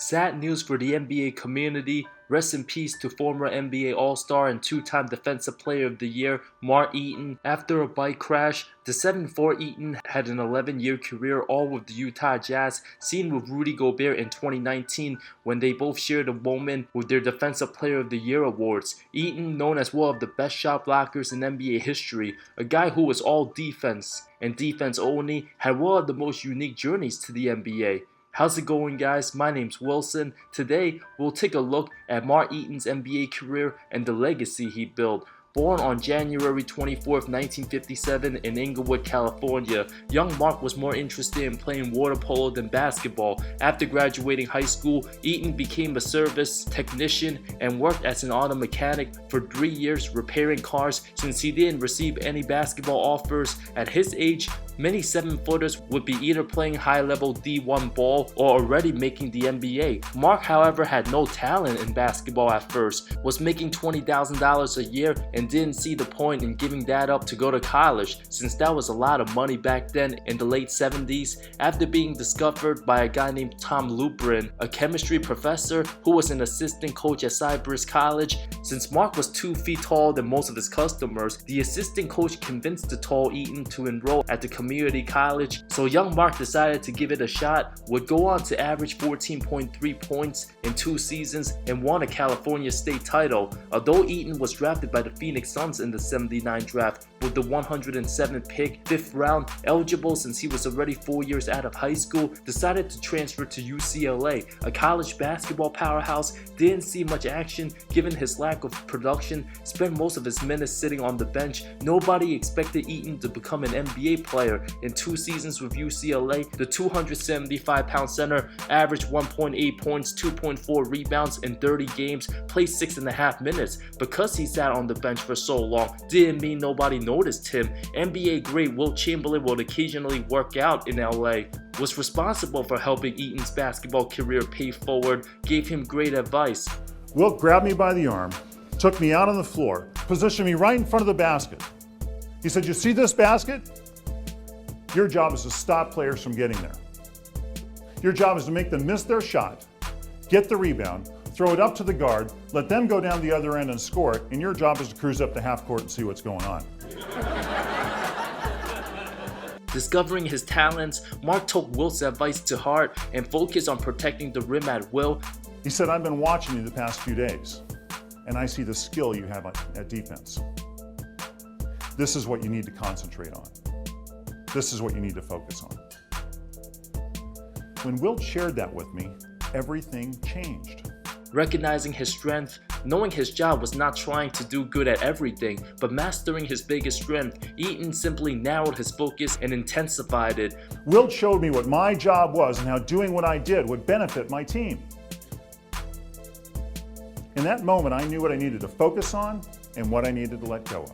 Sad news for the NBA community. Rest in peace to former NBA All-Star and two-time Defensive Player of the Year, Mark Eaton. After a bike crash, the 7'4" Eaton had an 11-year career all with the Utah Jazz, seen with Rudy Gobert in 2019 when they both shared a moment with their Defensive Player of the Year awards. Eaton, known as one of the best shot blockers in NBA history, a guy who was all defense and defense only, had one of the most unique journeys to the NBA. How's it going, guys? My name's Wilson. Today, we'll take a look at Mark Eaton's NBA career and the legacy he built. Born on January 24, 1957 in Inglewood, California, young Mark was more interested in playing water polo than basketball. After graduating high school, Eaton became a service technician and worked as an auto mechanic for 3 years repairing cars. Since he didn't receive any basketball offers at his age, many 7-footers would be either playing high-level D1 ball or already making the NBA. Mark, however, had no talent in basketball at first, was making $20,000 a year, and didn't see the point in giving that up to go to college, since that was a lot of money back then in the late 70s. After being discovered by a guy named Tom Luprin, a chemistry professor who was an assistant coach at Cypress College, since Mark was 2 feet taller than most of his customers, the assistant coach convinced the tall Eaton to enroll at the community college. So young Mark decided to give it a shot, would go on to average 14.3 points in 2 seasons and won a California state title. Although Eaton was drafted by the Phoenix Suns in the 79 draft with the 107th pick, 5th round, eligible since he was already 4 years out of high school, decided to transfer to UCLA, a college basketball powerhouse. Didn't see much action given his lack of production, spent most of his minutes sitting on the bench. Nobody expected Eaton to become an NBA player. In 2 seasons with UCLA, the 275-pound center averaged 1.8 points, 2.4 rebounds in 30 games, played 6.5 minutes. Because he sat on the bench for so long, didn't mean nobody noticed him. NBA great Wilt Chamberlain would occasionally work out in LA, was responsible for helping Eaton's basketball career pay forward, gave him great advice. Wilt grabbed me by the arm, took me out on the floor, positioned me right in front of the basket. He said, "You see this basket? Your job is to stop players from getting there. Your job is to make them miss their shot, get the rebound, throw it up to the guard, let them go down the other end and score it, and your job is to cruise up to half court and see what's going on." Discovering his talents, Mark took Wilt's advice to heart and focused on protecting the rim at will. He said, "I've been watching you the past few days, and I see the skill you have at defense. This is what you need to concentrate on. This is what you need to focus on." When Wilt shared that with me, everything changed. Recognizing his strength, knowing his job was not trying to do good at everything, but mastering his biggest strength, Eaton simply narrowed his focus and intensified it. Wilt showed me what my job was and how doing what I did would benefit my team. In that moment, I knew what I needed to focus on and what I needed to let go of.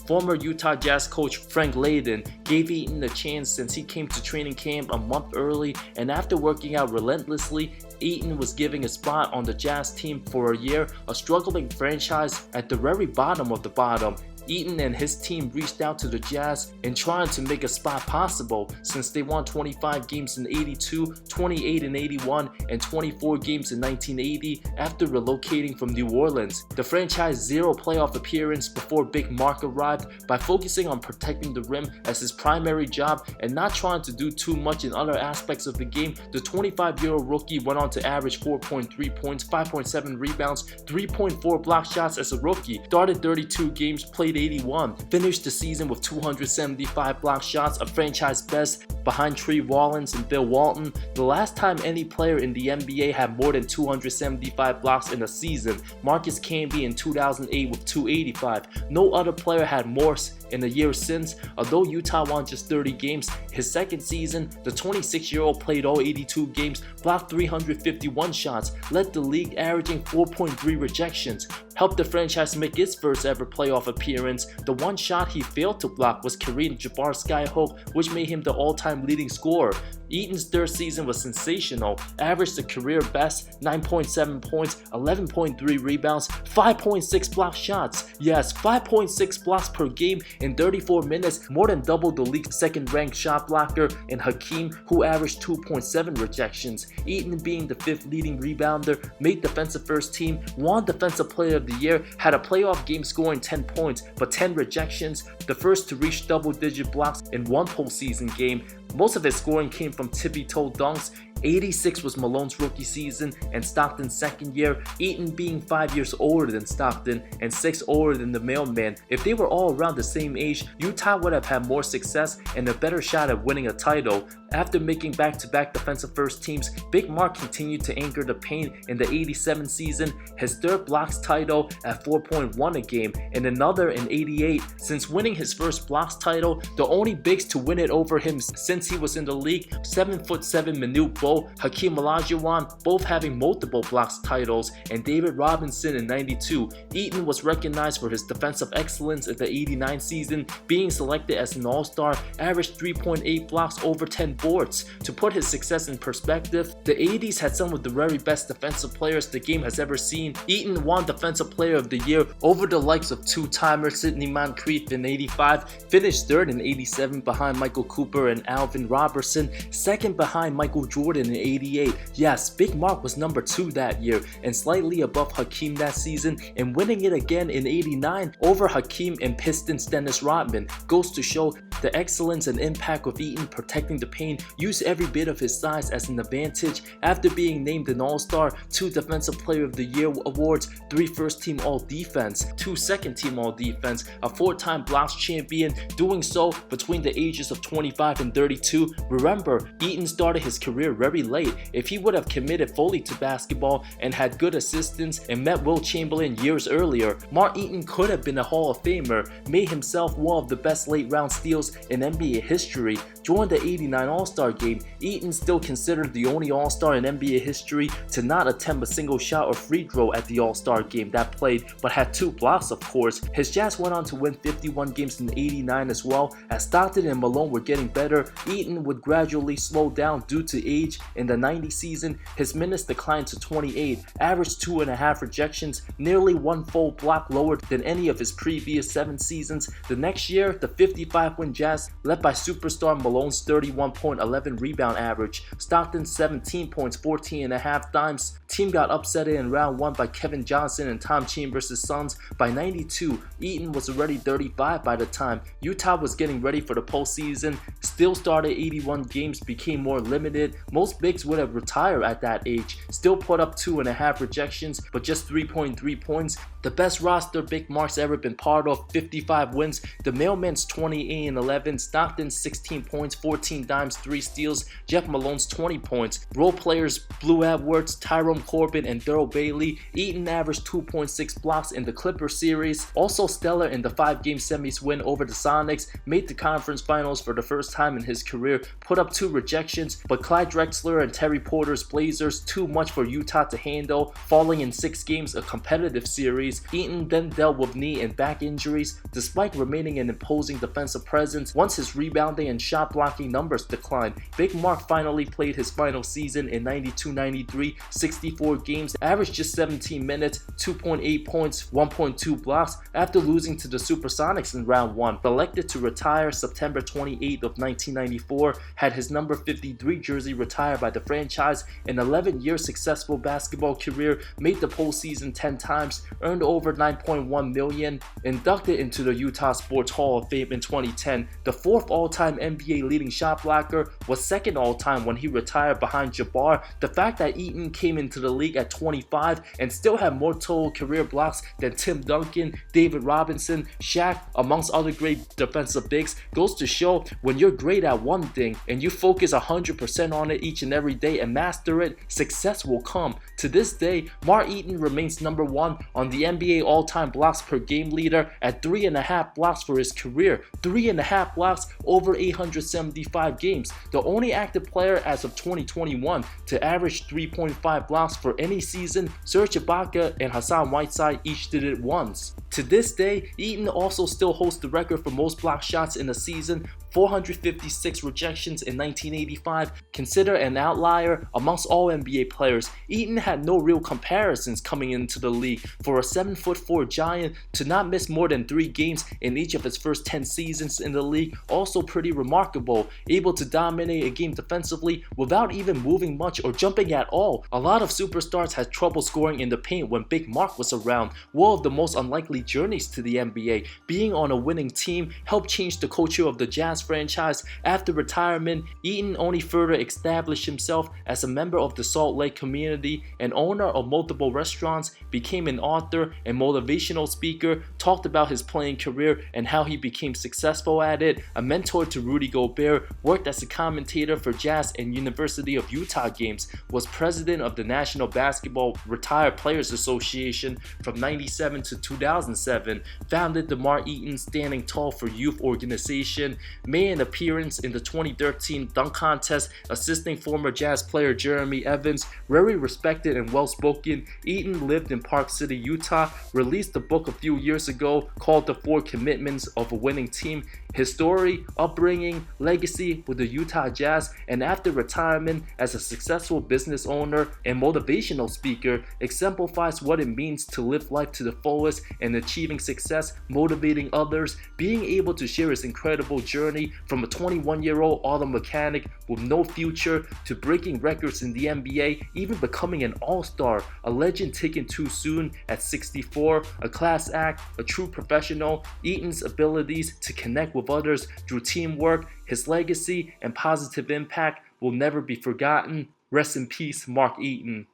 Former Utah Jazz coach Frank Layden gave Eaton a chance since he came to training camp a month early, and after working out relentlessly, Eaton was given a spot on the Jazz team for a year, a struggling franchise at the very bottom of the bottom. Eaton and his team reached out to the Jazz and trying to make a spot possible since they won 25 games in '82, 28 in '81, and 24 games in 1980 after relocating from New Orleans. The franchise 0 playoff appearance before Big Mark arrived. By focusing on protecting the rim as his primary job and not trying to do too much in other aspects of the game, the 25-year-old rookie went on to average 4.3 points, 5.7 rebounds, 3.4 block shots as a rookie, started 32 games, played 81, finished the season with 275 block shots, a franchise best behind Tree Wallens and Bill Walton. The last time any player in the NBA had more than 275 blocks in a season, Marcus Camby in 2008 with 285. No other player had more in the year since. Although Utah won just 30 games, his second season, the 26-year-old played all 82 games, blocked 351 shots, led the league averaging 4.3 rejections. helped the franchise make its first ever playoff appearance. The one shot he failed to block was Kareem Jabbar's skyhook, which made him the all-time leading scorer. Eaton's third season was sensational, averaged a career best 9.7 points, 11.3 rebounds, 5.6 block shots. Yes, 5.6 blocks per game in 34 minutes, more than double the league's second-ranked shot blocker in Hakeem, who averaged 2.7 rejections. Eaton, being the fifth leading rebounder, made defensive first team, won defensive player of the year, had a playoff game scoring 10 points but 10 rejections, the first to reach double-digit blocks in one postseason game. Most of his scoring came from tippy-toe dunks. 86 was Malone's rookie season and Stockton's second year, Eaton being 5 years older than Stockton and 6 older than the mailman. If they were all around the same age, Utah would have had more success and a better shot at winning a title. After making back-to-back defensive first teams, Big Mark continued to anchor the paint in the 87 season, his third blocks title at 4.1 a game, and another in 88. Since winning his first blocks title, the only bigs to win it over him since he was in the league, 7'7" Manute Bol, Hakeem Olajuwon, both having multiple blocks titles, and David Robinson in 92. Eaton was recognized for his defensive excellence in the 89 season, being selected as an All-Star, averaged 3.8 blocks over 10 boards. To put his success in perspective, the 80s had some of the very best defensive players the game has ever seen. Eaton won Defensive Player of the Year over the likes of two-timer Sidney Moncrief in 85, finished third in 87 behind Michael Cooper and Alvin Robertson, second behind Michael Jordan in 88. Yes, Big Mark was number 2 that year and slightly above Hakeem that season, and winning it again in 89 over Hakeem and Pistons Dennis Rodman goes to show the excellence and impact of Eaton protecting the paint, used every bit of his size as an advantage. After being named an All-Star, 2 Defensive Player of the Year awards, 3 First-Team All-Defense, 2 Second-Team All-Defense, a 4-time blocks champion, doing so between the ages of 25 and 32. Remember, Eaton started his career very late. If he would have committed fully to basketball and had good assistance and met Wilt Chamberlain years earlier, Mark Eaton could have been a Hall of Famer, made himself one of the best late-round steals in NBA history. During the 89 All-Star game, Eaton still considered the only All-Star in NBA history to not attempt a single shot or free throw at the All-Star game that played, but had 2 blocks of course. His Jazz went on to win 51 games in 89 as well. As Stockton and Malone were getting better, Eaton would gradually slow down due to age. In the 90 season, his minutes declined to 28, averaged 2.5 rejections, nearly 1 full block lower than any of his previous 7 seasons. The next year, the 55-win Jazz, led by superstar Malone's 31.11 rebound average, Stockton's 17 points, 14.5 dimes. Team got upset in round 1 by Kevin Johnson and Tom Chambers' Suns. By 92, Eaton was already 35 by the time. Utah was getting ready for the postseason, still started 81 games, became more limited. Most bigs would have retired at that age, still put up 2.5 rejections, but just 3.3 points. The best roster Big Mark's ever been part of, 55 wins. The mailman's 28-11, Stockton's 16 points, 14 dimes, 3 steals, Jeff Malone's 20 points. Role players Blue Edwards, Tyrone Corbin, and Daryl Bailey. Eaton averaged 2.6 blocks in the Clippers series. Also stellar in the 5-game semis win over the Sonics, made the conference finals for the first time in his career, put up 2 rejections, but Clyde Drexler and Terry Porter's Blazers too much for Utah to handle, falling in 6 games, a competitive series. Eaton then dealt with knee and back injuries, despite remaining an imposing defensive presence. Once his rebounding and shot blocking numbers declined, Big Mark finally played his final season in 92-93, 64 games, averaged just 17 minutes, 2.8 points, 1.2 blocks, after losing to the Supersonics in round 1. Elected to retire September 28th of 1994, had his number 53 jersey retired by the franchise. An 11-year successful basketball career, made the postseason 10 times, earned over $9.1 million, inducted into the Utah Sports Hall of Fame in 2010, the 4th all-time NBA leading shot blocker, was 2nd all-time when he retired behind Jabbar. The fact that Eaton came into the league at 25 and still had more total career blocks than Tim Duncan, David Robinson, Shaq, amongst other great defensive bigs, goes to show when you're great at one thing and you focus 100% on it each and every day and master it, success will come. To this day, Mark Eaton remains number 1 on the NBA all-time blocks per game leader at 3.5 blocks for his career. 3.5 blocks over 875 games. The only active player as of 2021 to average 3.5 blocks for any season. Serge Ibaka and Hassan Whiteside each did it once. To this day, Eaton also still holds the record for most block shots in a season, 456 rejections in 1985. Considered an outlier amongst all NBA players, Eaton had no real comparisons coming into the league. For a 7'4" giant to not miss more than 3 games in each of his first 10 seasons in the league, also pretty remarkable. Able to dominate a game defensively without even moving much or jumping at all. A lot of superstars had trouble scoring in the paint when Big Mark was around. One of the most unlikely journeys to the NBA. Being on a winning team helped change the culture of the Jazz franchise. After retirement, Eaton only further established himself as a member of the Salt Lake community, an owner of multiple restaurants, became an author and motivational speaker, talked about his playing career and how he became successful at it, a mentor to Rudy Gobert, worked as a commentator for Jazz and University of Utah games, was president of the National Basketball Retired Players Association from 97 to 2007, founded the Mark Eaton Standing Tall for Youth organization, made an appearance in the 2013 dunk contest, assisting former Jazz player Jeremy Evans. Very respected and well-spoken, Eaton lived in Park City, Utah, released a book a few years ago called The 4 Commitments of a Winning Team. His story, upbringing, legacy with the Utah Jazz, and after retirement as a successful business owner and motivational speaker, exemplifies what it means to live life to the fullest and achieving success, motivating others, being able to share his incredible journey from a 21-year-old auto mechanic with no future to breaking records in the NBA, even becoming an all-star, a legend taken too soon at 64, a class act, a true professional. Eaton's abilities to connect with others through teamwork, his legacy and positive impact will never be forgotten. Rest in peace, Mark Eaton.